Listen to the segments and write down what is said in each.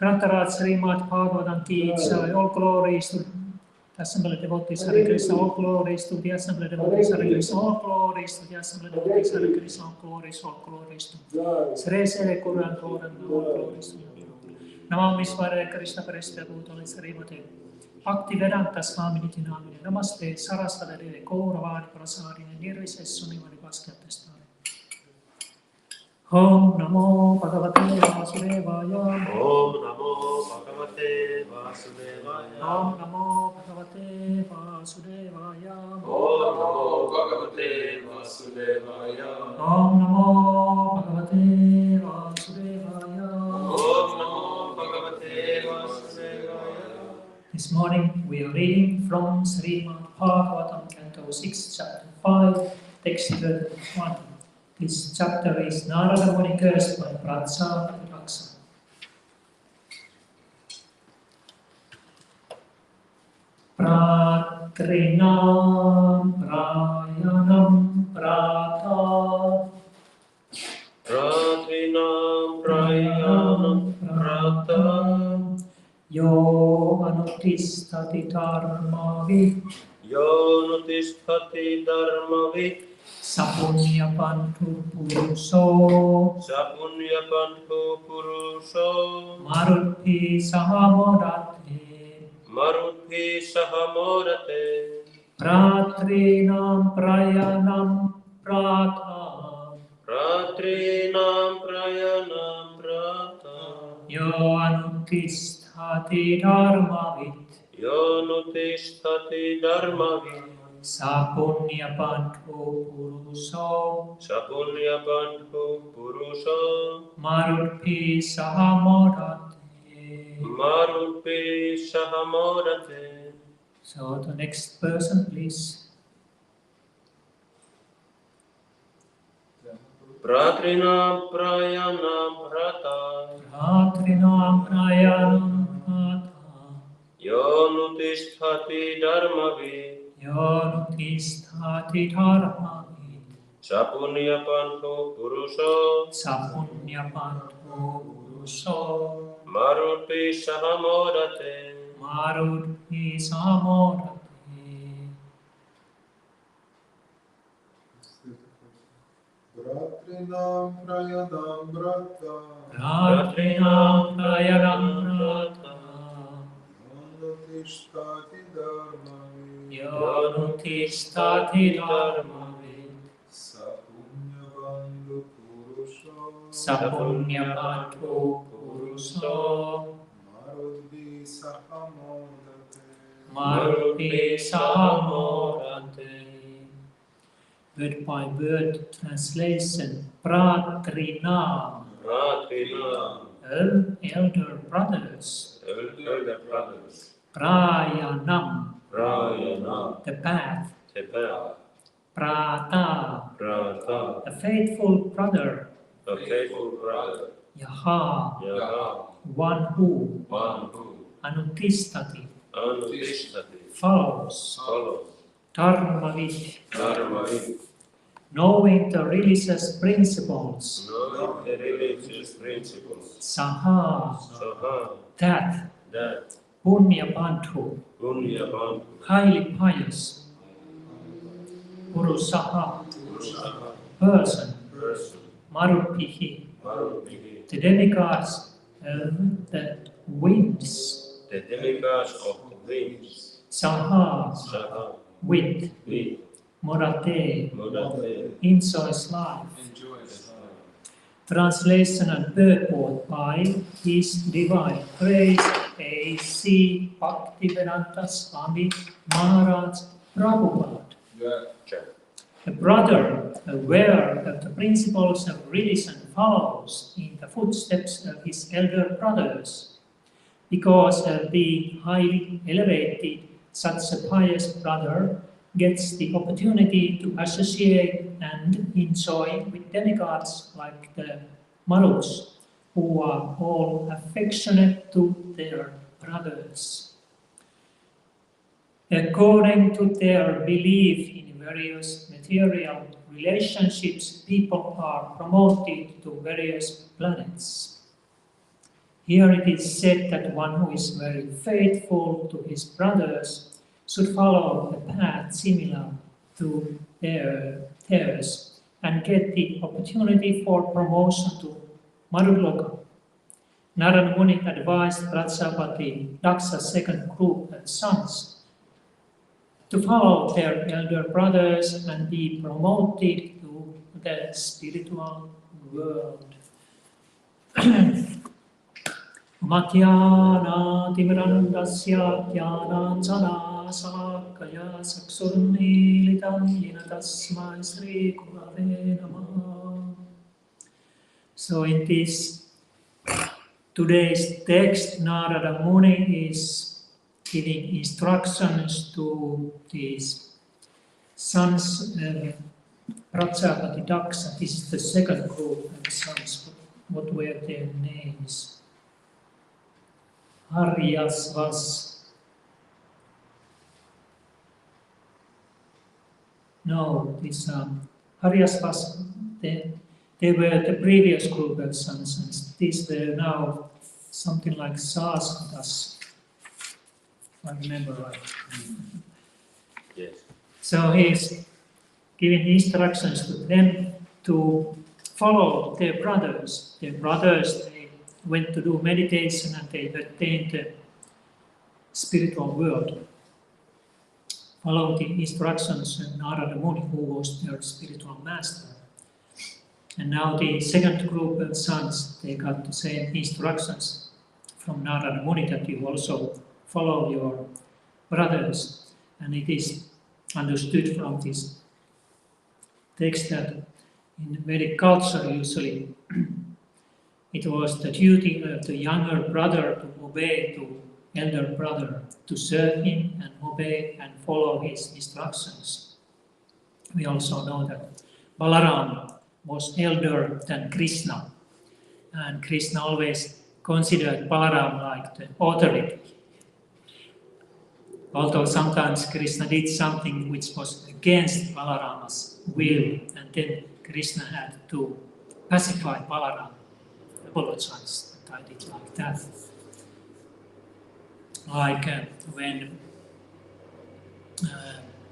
Grantarat Srimad Bhagavatam ki jai. All glories to the Assembly devotees Hare Krishna. All glories to the Assembly devotees Hare Krishna. All glories to the Assembly devotees Hare Krishna. All glories to Sri Sri Guru and Lord and all glories to Namah Vishware Krishna Prestha Bhutale Srimate Bhaktivedanta Swami Niti Namine Namaste Sarasvati Gauravani Prasarine Nirvisesuni Varipaskatestare Om Namo Bhagavate Vasudevaya Om Namo Bhagavate Vasudevaya Om Namo Bhagavate Vasudevaya Om Namo Bhagavate Vasudevaya Om Namo Bhagavate Vasudevaya Om Namo Bhagavate Vasudevaya. This morning we are reading from Srimad Bhagavatam, Canto 6, Chapter 5, Text 31. This chapter is Narada Muni cursed by Pratsa and Raksa. Pratrinam prayanam prata Pratrinam prayanam prata Yo anutistati dharmavi Yo nutishthati dharmavid. Sapunya pantu puruso. Sapunya pantu purusho. Marutpi sahamodate. Marutpi sahamodate. Pratrinam prayanam prata. Ratrinam prayanam prata. Yo anutisthati dharmavit. Yo nutishthati dharmavid. Sapunya pantu puruso. Sapunya pantu purusho. Marutpi sahamodate. Marutpi sahamodate. So the next person, please. Pratrinam prayanam prata. Pratrinam prayanam prata. Yo nutishthati dharmavid. Yo nutisthati dharmavit. Sapunya pantu purusho. Sapunya pantu puruso. Marutpi sahamodate. Marutpi sahamodate. Ratrinam prayanam brata. Pratrinam prayanam prata. Yonutishtati dharmami. Yo nutisthati dharmavit. Sapunya bandhu purusho. Sapunya pantu puruso. Marudhi sahamodate. Marutpi sahamodate. Word by word translation. Pratrinam, Pratrinam. elder brothers. Elder brothers. Prayanam, Prayanam. the path. Tepa. Prata, Prata. the faithful brother. A faithful brother. Yaha, Yaha. one who. One who. Anutistati, Anutishthati. follows. Follows. Dharmavit, Dharmavid. knowing the religious principles. Knowing the religious principles. Saha, Saha. that. That. Punya Bandhu, Punya bandhu. highly pious. Purusaha, Purusaha. person. Person. Marutpihi, Marutpihi. the demigods, the winds. The demigods of the winds. Saha, Saha. with. With. Morate, Mudate. enjoys life. Enjoys life. Translation and purport by His Divine Grace A.C. Bhaktivedanta Swami Maharaj Prabhupada. A brother aware of the principles of religion follows in the footsteps of his elder brothers. Because of being highly elevated, such a pious brother gets the opportunity to associate and enjoy with demigods like the Maruts, who are all affectionate to their brothers. According to their belief in various material relationships, people are promoted to various planets. Here it is said that one who is very faithful to his brothers should follow a path similar to theirs and get the opportunity for promotion to Marudloka. Narada Muni advised Prajapati Daksha's second group of sons to follow their elder brothers and be promoted to the spiritual world. Matyana Timirandasya Jnananjana Salakaya Saksurmilitam Yena Tasmai Sri Gurave Namaha. So in this today's text, Narada Muni is giving instructions to these sons of Prajapati Daksha. This is the second group of sons. What were their names? Haryasvas. No, this Haryasvas, they were the previous group of sons, and these were now something like Saskatas, if I remember right. Yes. So he is giving instructions to them to follow their brothers. Their brothers, they went to do meditation and they attained the spiritual world. Follow the instructions of Narada Muni, who was their spiritual master. And now the second group of sons, they got the same instructions from Narada Muni that you also follow your brothers. And it is understood from this text that in Vedic culture usually it was the duty of the younger brother to obey to elder brother, to serve him and obey and follow his instructions. We also know that Balaram was elder than Krishna, and Krishna always considered Balaram like the authority. Although sometimes Krishna did something which was against Balarama's will, and then Krishna had to pacify Balaram, apologize that I did like that. Like when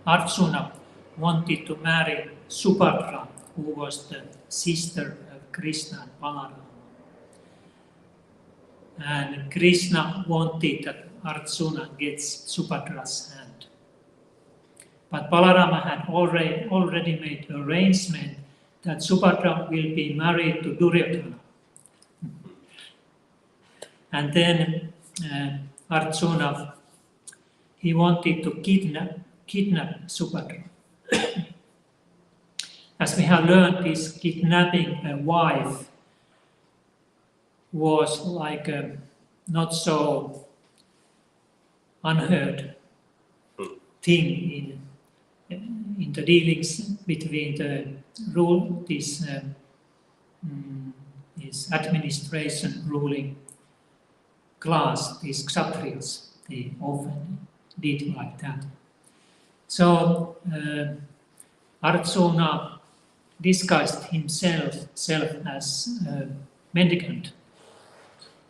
Arjuna wanted to marry Subhadra, who was the sister of Krishna and Balarama. And Krishna wanted that Arjuna gets Subhadra's hand. But Balarama had already made arrangement that Subhadra will be married to Duryodhana. And then Arjuna, he wanted to kidnap Subhadra. As we have learned, this kidnapping a wife was like not so unheard thing in the dealings between this administration ruling class, these Kshatriyas. They often did like that. So Arjuna disguised himself as a mendicant,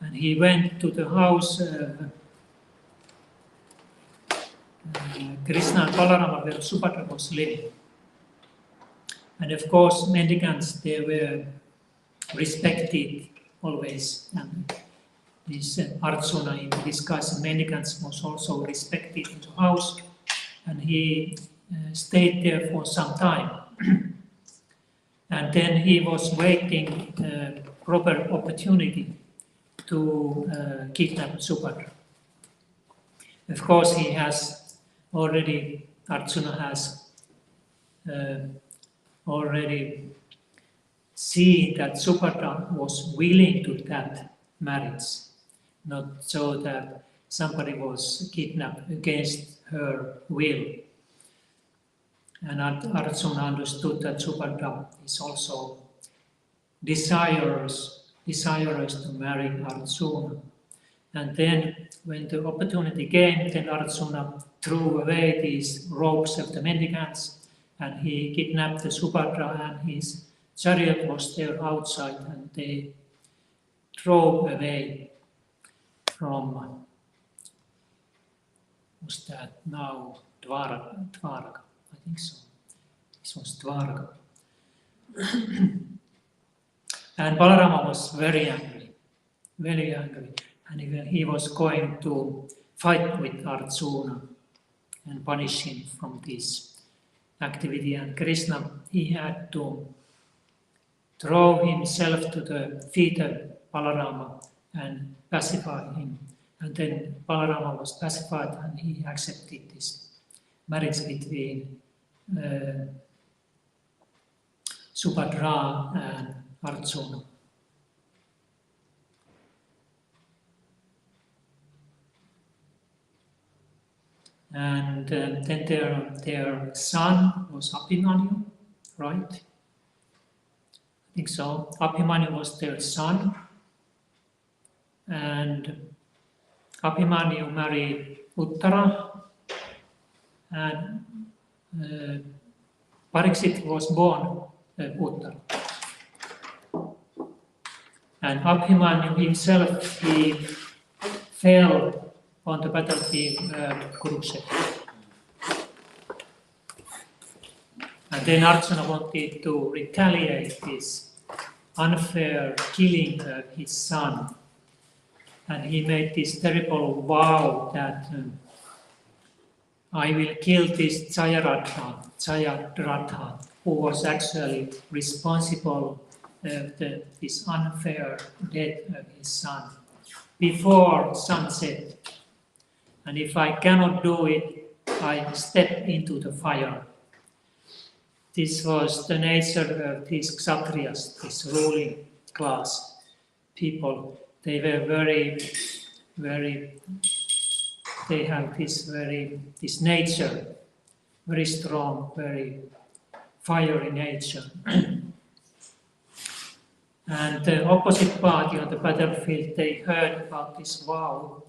and he went to the house of Krishna and Balarama, where Subhadra was living. And of course, mendicants, they were respected always, and this Arjuna in disguise of mendicants was also respected in the house, and he stayed there for some time. And then he was waiting a proper opportunity to kidnap Subhadra. Of course, Arjuna has already seen that Subhadra was willing to that marriage, not so that somebody was kidnapped against her will. And Arjuna understood that Subhadra is also desirous to marry Arjuna. And then when the opportunity came, then Arjuna threw away these robes of the mendicants, and he kidnapped the Subhadra, and his chariot was there outside, and they drove away from, was that now Dwaraka? I think so. This was Dwaraka. And Balarama was very angry, and he was going to fight with Arjuna and punish him from this activity. And Krishna, he had to throw himself to the feet of Balarama and pacify him. And then Balarama was pacified, and he accepted this marriage between Subhadra and Arjuna. And then their son was Abhimanyu, right? I think so. Abhimanyu was their son, and Abhimanyu married Uttara, and Parikshit was born Uttara. And Abhimanyu himself, he fell on the battlefield Kurukshetra. And then Arjuna wanted to retaliate this unfair killing of his son. And he made this terrible vow that I will kill this Jayadrata, who was actually responsible of this unfair death of his son, before sunset. And if I cannot do it, I step into the fire. This was the nature of these Kshatriyas, this ruling class people. They were they have this nature, very strong, very fiery nature. And the opposite party on the battlefield, they heard about this vow,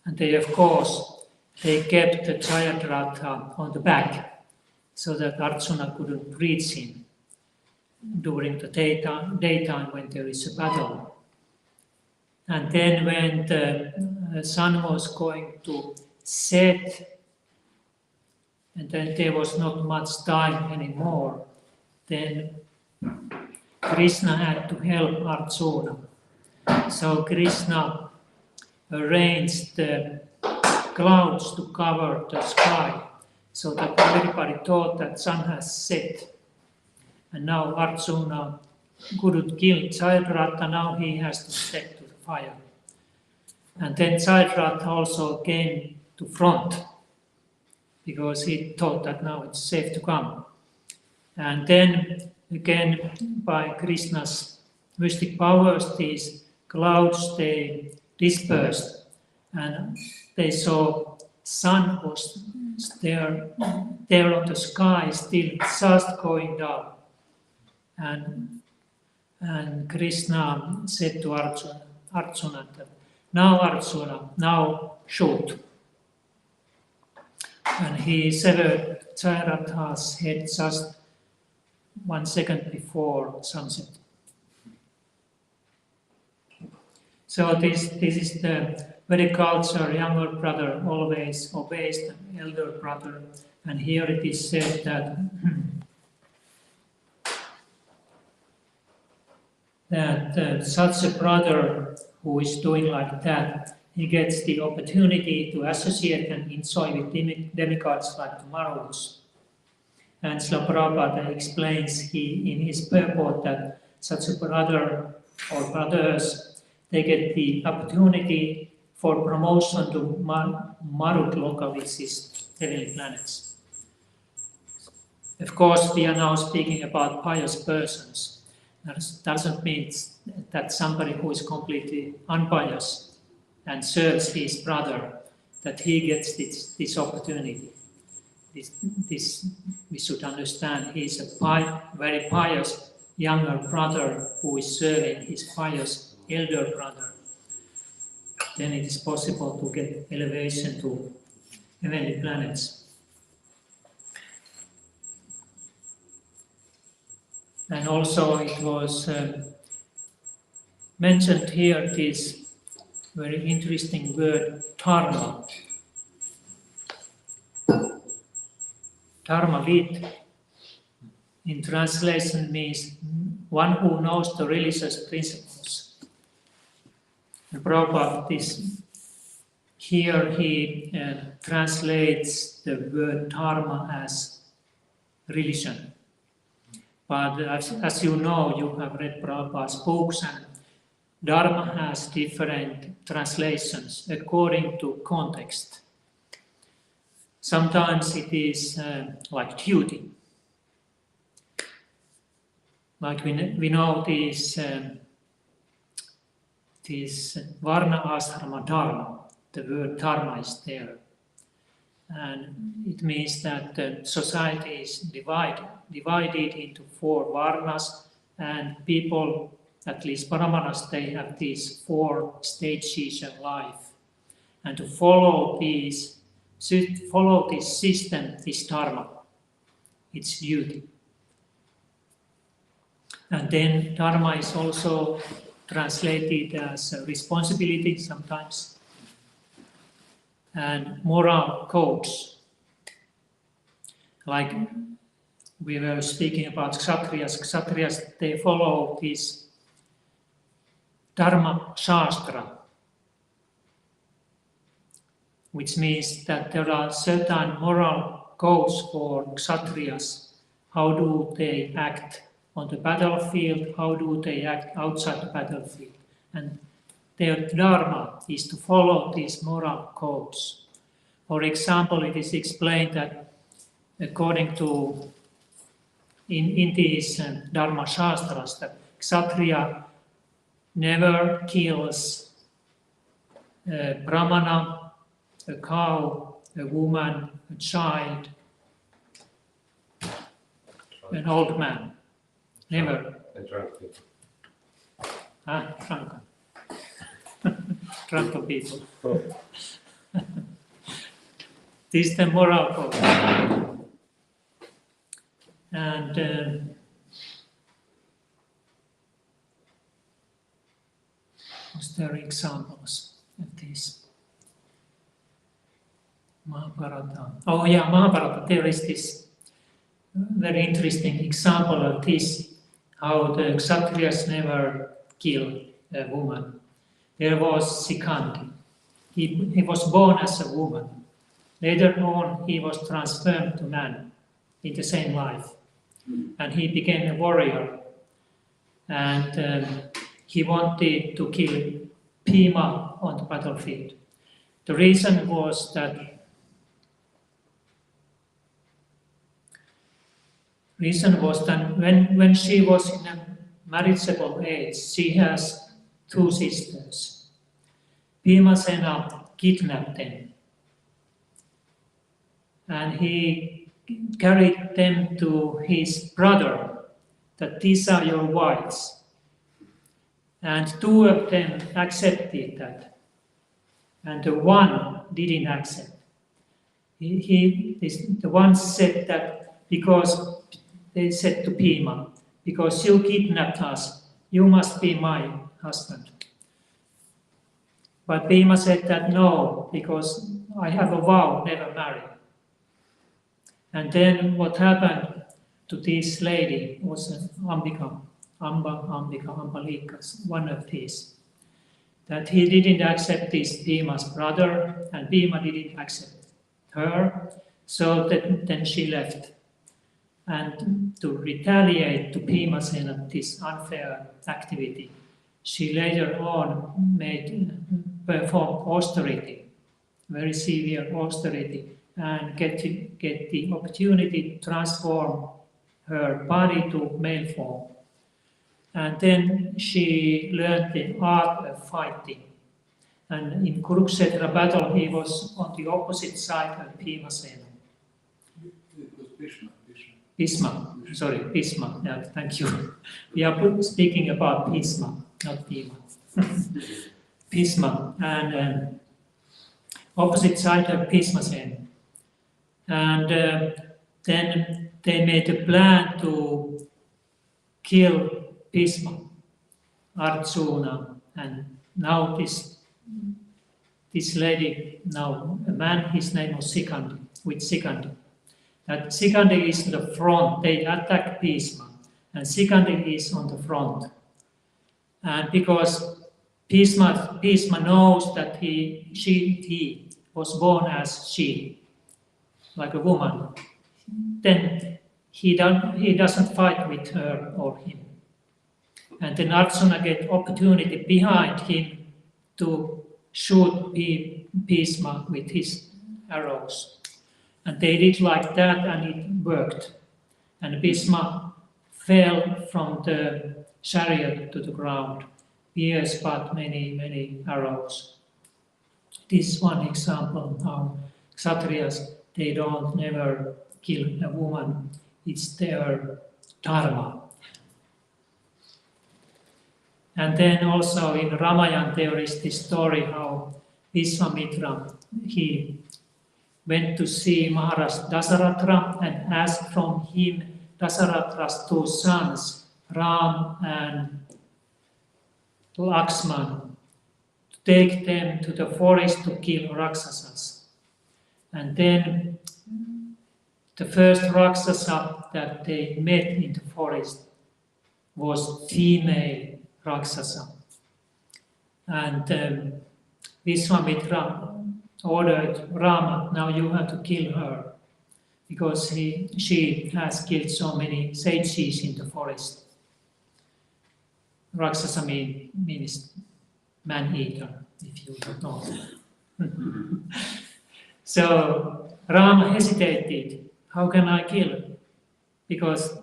and they kept the Jayadratha on the back, so that Arjuna couldn't reach him during the daytime when there is a battle. And then when the sun was going to set, and then there was not much time anymore, then Krishna had to help Arjuna. So Krishna arranged the clouds to cover the sky, so that everybody thought that sun has set. And now Arjuna couldn't kill Jayadratha, now he has to step to the fire. And then Jayadratha also came to front, because he thought that now it's safe to come. And then again, by Krishna's mystic powers, these clouds, they dispersed, and they saw sun was there on the sky, still just going down. And Krishna said to Arjuna that, now Arjuna, now shoot. And he severed Jayadratha's head just 1 second before sunset. So this is the very culture, younger brother always obeys the elder brother. And here it is said that such a brother who is doing like that, he gets the opportunity to associate and enjoy with demigods like the Marus. And Srila Prabhupada explains in his purport that such a brother or brothers, they get the opportunity for promotion to Marut Loka, which is heavenly planets. Of course, we are now speaking about pious persons. That doesn't mean that somebody who is completely unpious and serves his brother, that he gets this opportunity. This we should understand. He is a very pious younger brother who is serving his pious elder brother. Then it is possible to get elevation to heavenly planets. And also it was mentioned here this very interesting word, dharma. Dharmavid in translation means one who knows the religious principles. And Prabhupada, here he translates the word dharma as religion. But as you know, you have read Prabhupada's books, and dharma has different translations according to context. Sometimes it is like duty. Like we know this Varna Ashrama Dharma, the word dharma is there. And it means that the society is divided into 4 Varnas, and people, at least Brahmanas, they have these 4 stages of life. And to follow this system, this dharma, it's duty. And then dharma is also translated as a responsibility sometimes, and moral codes. Like we were speaking about Kshatriyas. Kshatriyas, they follow this Dharma Shastra, which means that there are certain moral codes for Kshatriyas. How do they act on the battlefield? How do they act outside the battlefield? And their dharma is to follow these moral codes. For example, it is explained that according to in these Dharma Shastras, that Kshatriya never kills a brahmana, a cow, a woman, a child, an old man. Never. Drunken. Drunken people. This is the moral code. And was there examples of this? Mahabharata. Oh yeah, Mahabharata. There is this very interesting example of this, how the Kshatriyas never kill a woman. There was Sikandi. He was born as a woman. Later on, he was transformed to man in the same life. And he became a warrior. And he wanted to kill Bhima on the battlefield. The reason was that when she was in a marriageable age, she has 2 sisters. Bhimasena kidnapped them. And he carried them to his brother, that these are your wives. And 2 of them accepted that. And the one didn't accept. The one said that because they said to Bhima, because you kidnapped us, you must be my husband. But Bhima said that no, because I have a vow, never marry. And then what happened to this lady was Ambika, one of these. That he didn't accept this Bhima's brother, and Bhima didn't accept her, so then she left. And to retaliate to Bhimasena this unfair activity, she later on performed austerity, very severe austerity, and get the opportunity to transform her body to male form. And then she learned the art of fighting. And in Kurukshetra battle, he was on the opposite side of Bhimasena. It was Bhishma. Bhishma. Yeah, thank you. We are speaking about Bhishma, not Bhima. Bhishma, and opposite side of Bhismasena. And then they made a plan to kill Bhishma, Arjuna, and now this lady, now a man, his name was Sikandi. That Sikandi is in the front, they attack Bhishma, and Sikandi is on the front. And because Bhishma knows that he was born as she, like a woman, then he doesn't fight with her or him. And then Arjuna get opportunity behind him to shoot Bhishma with his arrows. And they did like that, and it worked. And Bhishma fell from the chariot to the ground, pierced by many, many arrows. This is one example how Kshatriyas, they don't never kill a woman. It's their dharma. And then also in Ramayana there is this story how Vishwamitra, he went to see Maharaj Dasaratra and asked from him Dasaratra's 2 sons, Ram and Lakshman, to take them to the forest to kill Rakshasas. And then the first Rakshasa that they met in the forest was female Rakshasa. And Vishwamitra ordered Rama, now you have to kill her, because she has killed so many sages in the forest. Rakshasa means man-eater, if you don't know. So Rama hesitated. How can I kill her? Because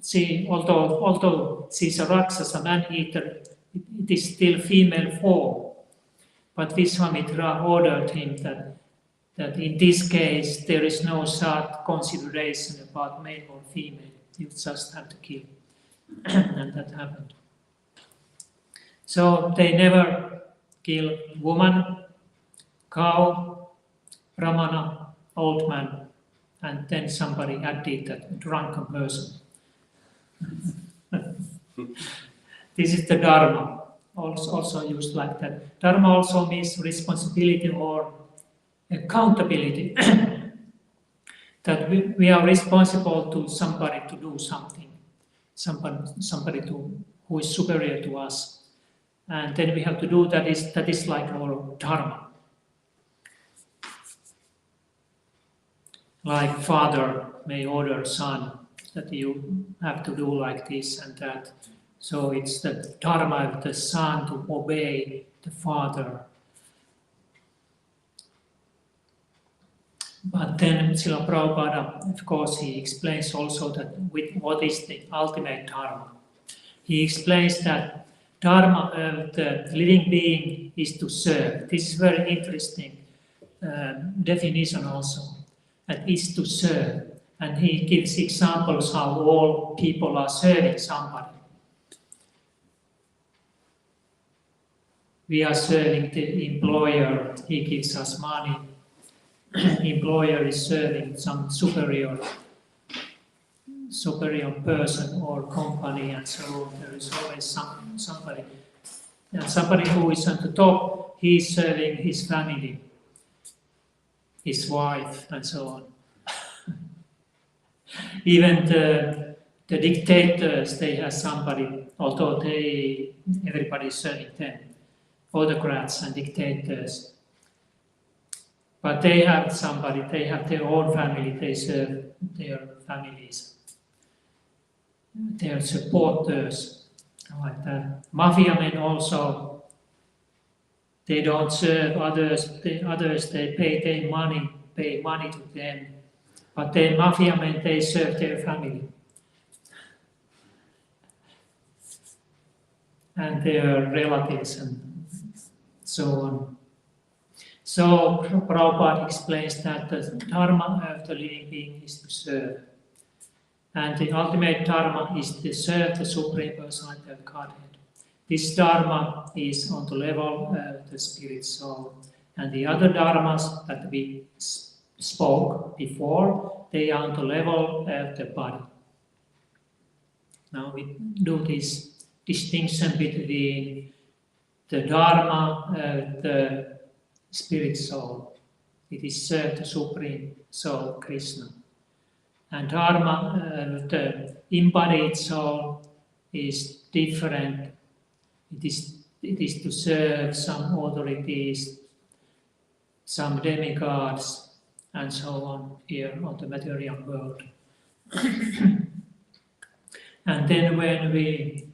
she, although she's a Rakshasa, man-eater, it is still female form. But Vishwamitra ordered him that in this case there is no such consideration about male or female. You just have to kill. And that happened. So they never kill woman, cow, brahmana, old man, and then somebody added that drunken person. This is the Dharma, also used like that. Dharma also means responsibility or accountability. That we are responsible to somebody to do something, somebody who is superior to us. And then we have to do that is like our Dharma. Like father may order son that you have to do like this and that. So it's the Dharma of the son to obey the father. But then Srila Prabhupada, of course, he explains also that what is the ultimate Dharma. He explains that Dharma of the living being is to serve. This is very interesting definition also. That is to serve. And he gives examples how all people are serving somebody. We are serving the employer, he gives us money. Employer is serving some superior person or company, and so on. There is always somebody. And somebody who is at the top, he is serving his family, his wife, and so on. Even the dictators, they have somebody, although everybody is serving them, autocrats and dictators. But they have somebody, they have their own family, they serve their families, their supporters, like that. Mafia men also, they don't serve others, they pay money to them. But the mafia men, they serve their family and their relatives and so on. So Prabhupada explains that the Dharma of the living being is to serve. And the ultimate Dharma is to serve the Supreme Personality of Godhead. This Dharma is on the level of the spirit soul. And the other Dharmas that we spoke before, they are on the level of the body. Now we do this distinction between the Dharma of the spirit soul. It is served the Supreme Soul, Krishna. And Dharma, the embodied soul, is different. It is to serve some authorities, some demigods, and so on here on the material world. And then when we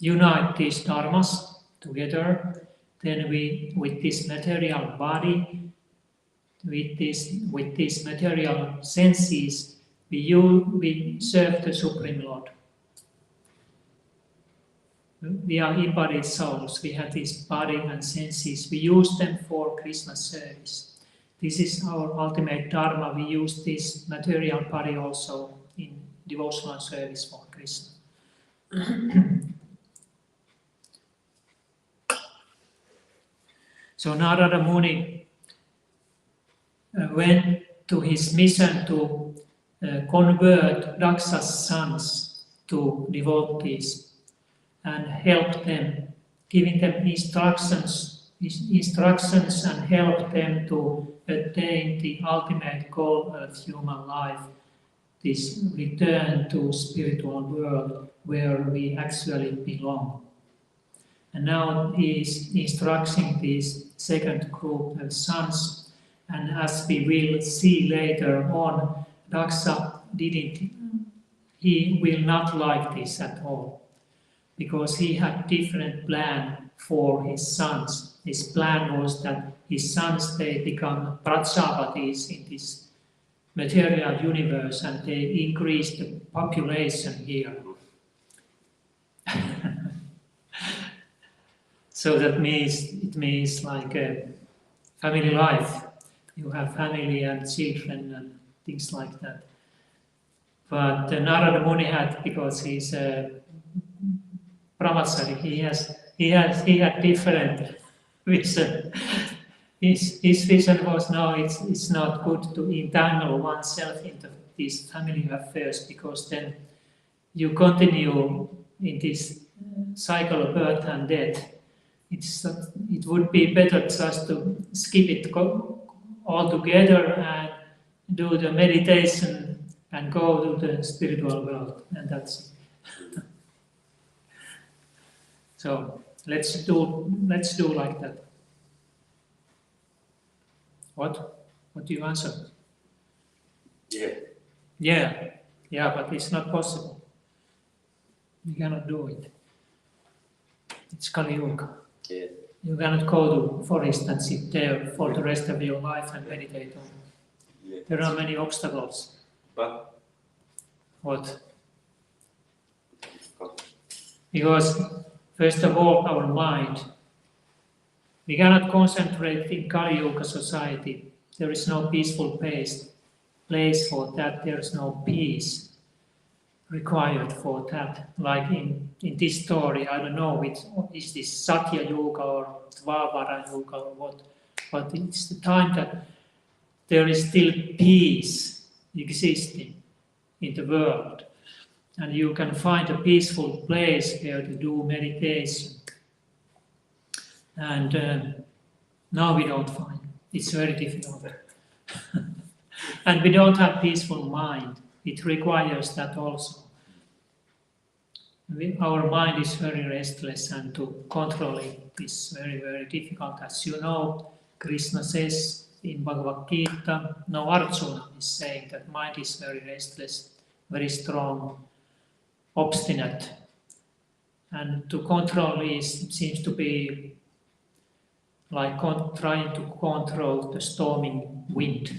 unite these dharmas together, then we, with this material body, with these material senses, we serve the Supreme Lord. We are embodied souls. We have this body and senses. We use them for Krishna's service. This is our ultimate dharma. We use this material body also in devotional service for Krishna. So Narada Muni went to his mission to convert Daksha's sons to devotees and help them, giving them instructions instructions and help them to attain the ultimate goal of human life, this return to spiritual world where we actually belong. And now he is instructing this second group of sons, and as we will see later on, Daksha he will not like this at all, because he had different plan for his sons. His plan was that his sons, they become Prajapatis in this material universe, and they increase the population here. So it means like a family life. You have family and children and things like that. But Narada Muni had, because he's a brahmachari, he had different vision. His vision was, no, it's not good to entangle oneself into these family affairs, because then you continue in this cycle of birth and death. It would be better just to skip it altogether and do the meditation and go to the spiritual world, and that's it. So let's do like that. What do you answer? Yeah, but it's not possible. You cannot do it. It's Kali Yuga. Yeah. You cannot go to forest and sit there for the rest of your life and meditate on it. Yeah. There are many obstacles. But What? Because, first of all, our mind. We cannot concentrate in Kali Yuga society. There is no peaceful place for that. There is no peace required for that. Like in this story, I don't know, is this Satya Yuga or Dvapara Yuga or what, but it's the time that there is still peace existing in the world, and you can find a peaceful place where to do meditation. And now we don't find. It's very difficult. And we don't have peaceful mind. It requires that also. Our mind is very restless, and to control it is very, very difficult. As you know, Krishna says in Bhagavad Gita, no, Arjuna is saying that mind is very restless, very strong, obstinate. And to control it seems to be like trying to control the storming wind.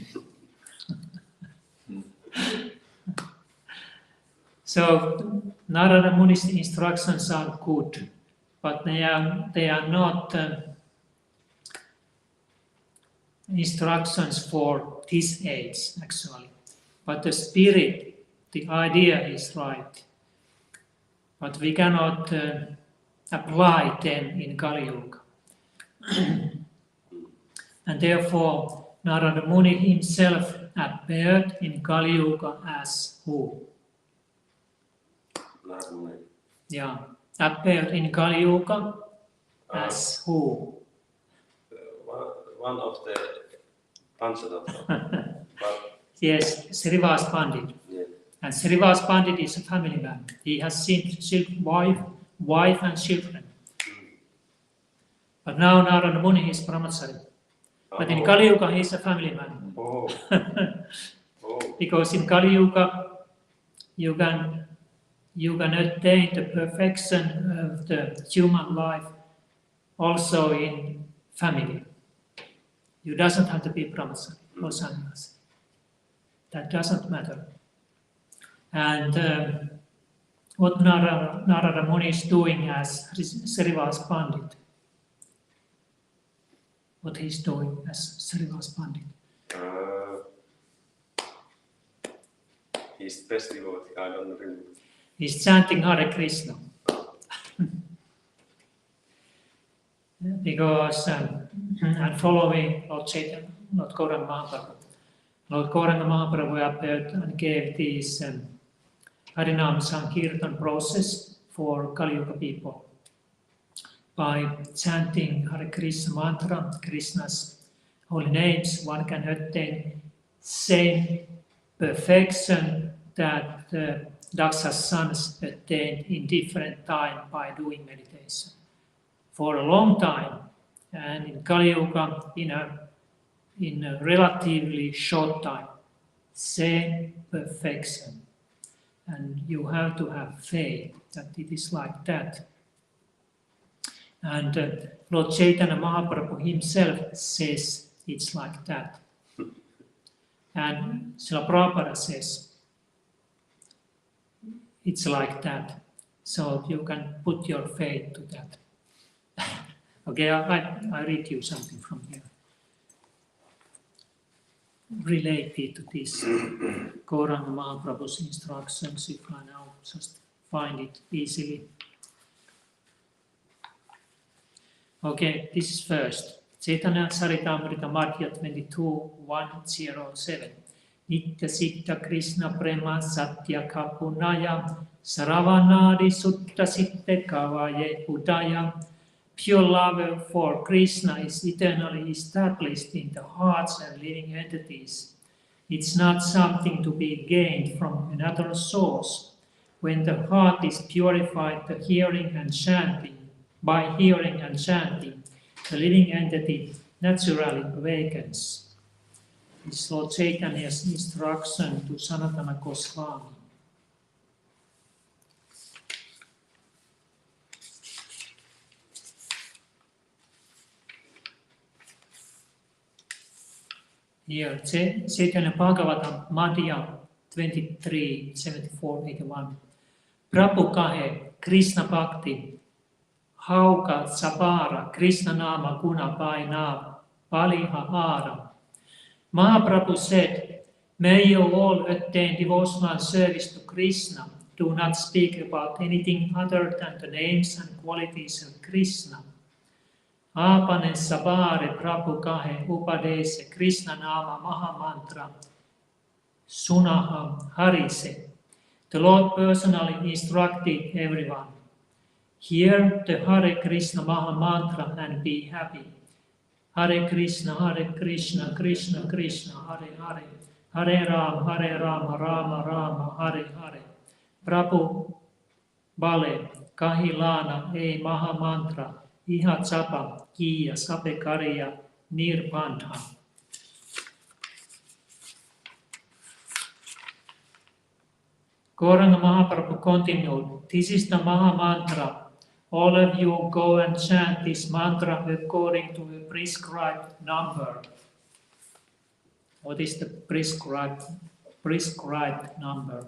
So Narada Muni's instructions are good, but they are not instructions for this age, actually. But the spirit, the idea is right. But we cannot apply them in Kali Yuga. And therefore, Narada Muni himself appeared in Kali Yuga as who? Yeah, appeared in Kali Yuga as who? One of the Panchatattva. Yes, Srivas Pandit. Yeah. And Srivas Pandit is a family man. He has wife and children. But now Narada Muni is brahmachari. But in Kali Yuga he is a family man. Oh. Because in Kali Yuga you can attain the perfection of the human life also in family. You doesn't have to be brahmachari or sannyasi. That doesn't matter. And what Narada Muni is doing as Srivas Pandit, what he's doing as Srivas Pandit. He's best devotee, I don't remember. He's chanting Hare Krishna. Because, and following Lord Chaitanya, Lord Gauranga Mahaprabhu. Lord Gauranga Mahaprabhu appeared and gave this Harinam Sankirtan process for Kali Yuga people. by chanting Hare Krishna mantra, Krishna's holy names, one can attain same perfection that Daksha's sons attained in different time by doing meditation for a long time, and in Kali Yuga in a relatively short time. Same perfection, and you have to have faith that it is like that. And Lord Chaitanya Mahaprabhu himself says it's like that. And Srila Prabhupada says it's like that. So you can put your faith to that. Okay, I read you something from here. Related to this Gauranga Mahaprabhu's instructions, if I now just find it easily. Okay, this is first. Chaitanya Charitamrita Madhya 22:107. Nitya Siddha Krishna Prema Satya Kapunaya Saravanadi Sutta Sitte Kavaye Udaya. Pure love for Krishna is eternally established in the hearts and living entities. It's not something to be gained from another source. When the heart is purified by hearing and chanting, the living entity naturally awakens. This is Lord Chaitanya's instruction to Sanatana Goswami. Here, Chaitanya Bhagavatam, Madhya 23:74-81. Prabhu kahe Krishna Bhakti, Hauka Sapara, Krishna Nama Guna Paina, Paliha Ara. Mahaprabhu said, may you all attain devotional service to Krishna. Do not speak about anything other than the names and qualities of Krishna. Apane Sabare Prabhu kahe Upadese Krishna Nama Mahamantra Sunaham Harise. The Lord personally instructed everyone. Hear the Hare Krishna Mahamantra and be happy. Hare Krishna, Krishna Krishna, Hare Hare. Hare Rama, Rama Rama, Hare Hare. Prabhu Bale Kahilana E Mahamantra Iha Chapa Kiya Sape Kariya Nirbandha. Gauranga Mahaprabhu continued, this is the Mahamantra. All of you go and chant this mantra according to a prescribed number. What is the prescribed number?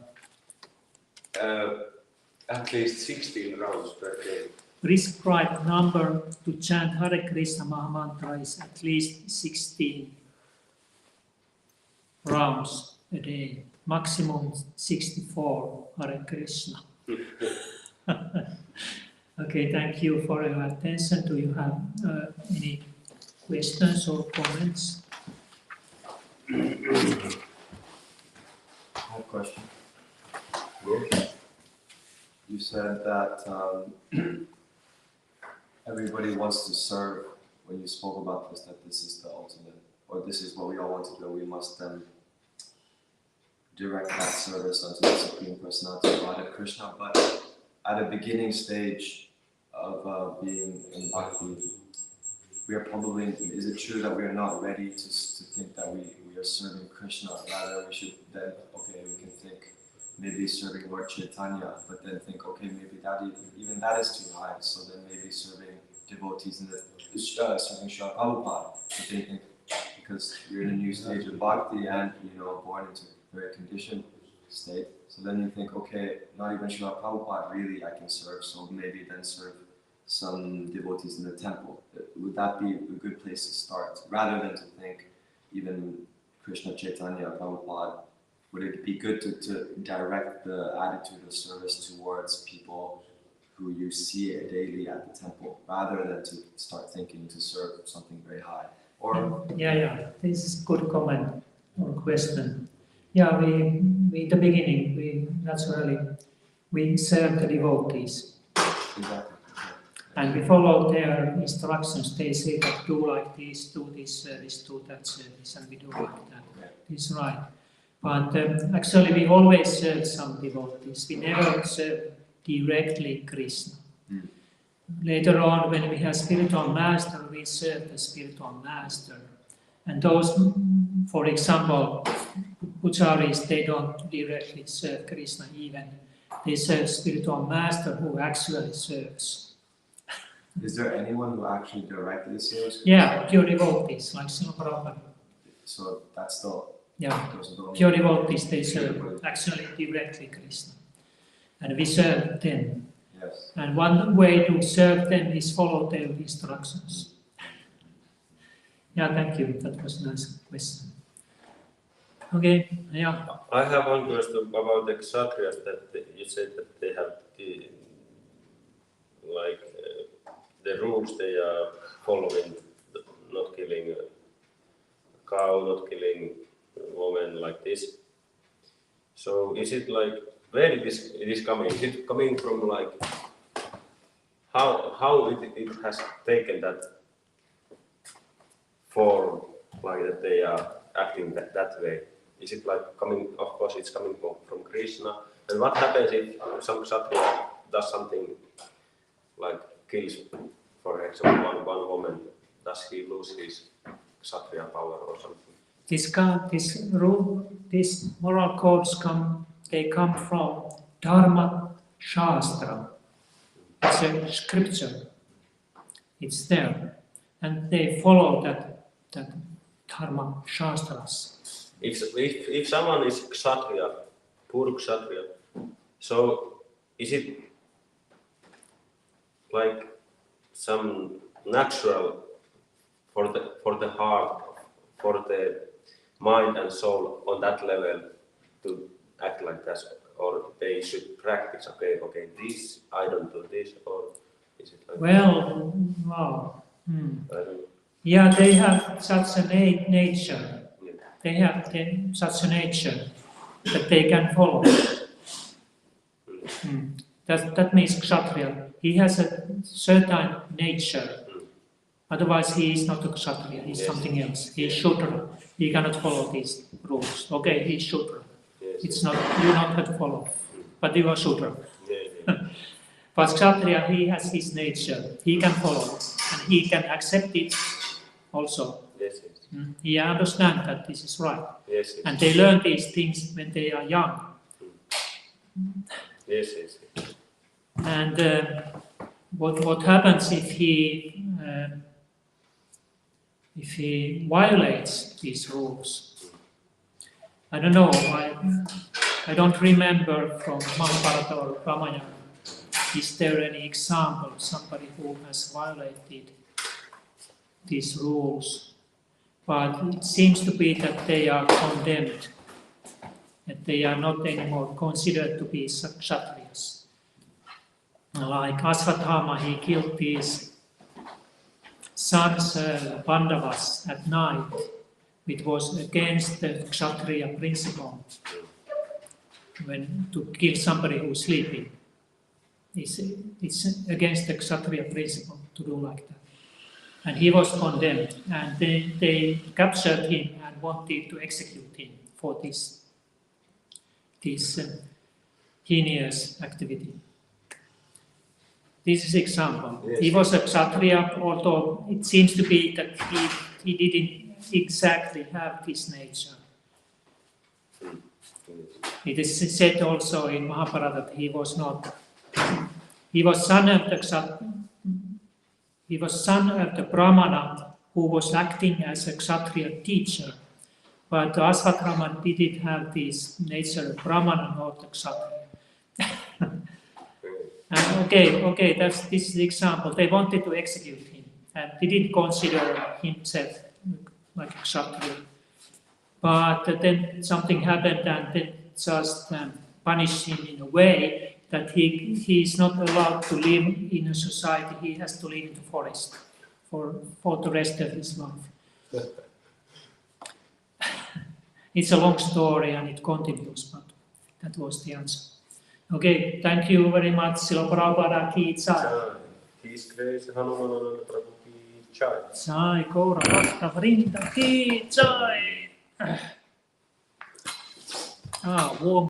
At least 16 rounds per day. Prescribed number to chant Hare Krishna Mahamantra is at least 16 rounds a day. Maximum 64 Hare Krishna. Okay, thank you for your attention. Do you have any questions or comments? I have a question. You said that everybody wants to serve. When you spoke about this, that this is the ultimate, or this is what we all want to do, we must then direct that service unto the Supreme Personality of Godhead Krishna. But at a beginning stage of being in Bhakti, we are probably, is it true that we are not ready to think that we are serving Krishna? Rather, we should then, okay, we can think maybe serving Lord Chaitanya, but then think, okay, maybe that even that is too high, so then maybe serving devotees in the, serving Srila Prabhupada. But then think, because you're in a new stage of Bhakti and, born into a very conditioned state, so then you think, okay, not even Srila Prabhupada really I can serve, so maybe then serve some devotees in the temple. Would that be a good place to start? Rather than to think even Krishna Chaitanya Prabhupada, would it be good to direct the attitude of service towards people who you see daily at the temple, rather than to start thinking to serve something very high? Or Yeah, this is good comment or question. Yeah, we in the beginning, we naturally serve the devotees. Exactly. And we follow their instructions. They say that do like this, do this service, do that service, and we do like that. This is right. But actually, we always serve some devotees. We never serve directly Krishna. Later on, when we have spiritual master, we serve the spiritual master. And those, for example, pujaris, they don't directly serve Krishna even. They serve spiritual master who actually serves. Is there anyone who actually directly serves Krishna? Yeah, pure devotees, like Srila Prabhupada. So that's the... Yeah, pure devotees, they serve actually directly Krishna. And we serve them. Yes. And one way to serve them is follow their instructions. Yeah, thank you. That was a nice question. Okay, yeah. I have one question about the Kshatriyas that you said that they have the, like, the rules they are following, not killing a cow, not killing a woman like this. So is it like, where it is coming? Is it coming from like, how it has taken that form, like that they are acting that way? Is it like coming, of course it's coming from Krishna, and what happens if some Kshatriya does something like kills, for example, one woman, does he lose his Kshatriya power or something? These moral codes come from Dharma Shastra. It's a scripture. It's there. And they follow that Dharma Shastras. If someone is Kshatriya, poor Kshatriya, so is it like some natural for the heart, for the mind and soul on that level to act like that, or they should practice? Okay, this I don't do this, or is it like? Well, wow. I don't know. Yeah, they have such a nature. They have such a nature that they can follow. That means Kshatriya. He has a certain nature. Otherwise, he is not a Kshatriya. He is something else. He is Shudra. He cannot follow these rules. Okay, he is Shudra. It's not, you don't have to follow. But you are Shudra. But Kshatriya, he has his nature. He can follow. And he can accept it also. He understands that this is right. And they learn these things when they are young. And what happens if he violates these rules? I don't know. I don't remember from Mahabharata or Ramayana. Is there any example of somebody who has violated these rules? But it seems to be that they are condemned, that they are not anymore considered to be Kshatriyas. Like Asvathama, he killed these sons, Pandavas, at night, which was against the Kshatriya principle. When to kill somebody who's sleeping, it's against the Kshatriya principle to do like that. And he was condemned, and they captured him and wanted to execute him for this heinous activity. This is example. Yes. He was a Kshatriya, although it seems to be that he didn't exactly have this nature. It is said also in Mahabharata that he was not. He was son of the Kshatriya. He was son of the Brahmana who was acting as a Kshatriya teacher. But Asvathama didn't have this nature of Brahmana nor the Kshatriya. And okay, this is the example. They wanted to execute him and didn't consider himself like a Kshatriya. But then something happened and they just punished him in a way that he is not allowed to live in a society. He has to live in the forest for the rest of his life. It's a long story and it continues, but that was the answer. Okay, thank you very much. Srila Prabhupada ki jai. His Grace Hanumanananda Prabhu ki jai. Jai Gaura Bhakta Vrinda ki jai. Warm